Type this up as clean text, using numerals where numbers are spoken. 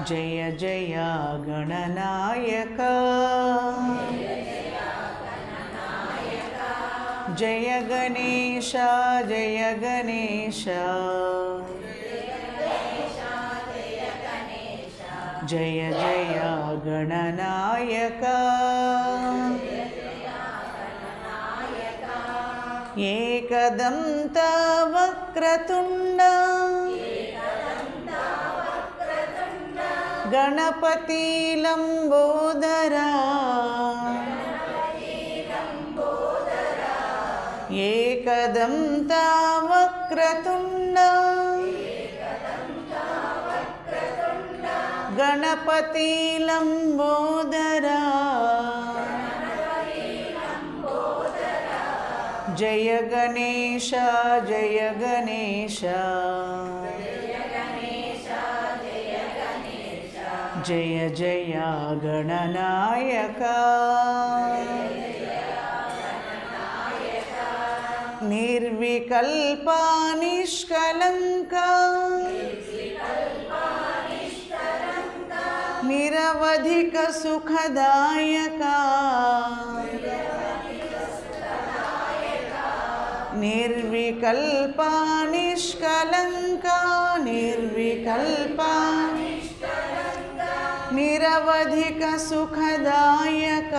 जय जय गणनायक जय गणेश जय गणेश जय जय गणनायक एकदन्त वक्रतुण्ड गणपति लंबोदरा एकदन्त वक्रतुण्ड गणपति लंबोदरा जय गणेश जय गणेश जय जय गणनायक निर्विकल्प निष्कलंक निरवधिक सुखदायक निर्विकल्प निष्कलंक निर्विकल्प निरवधिक सुखदायक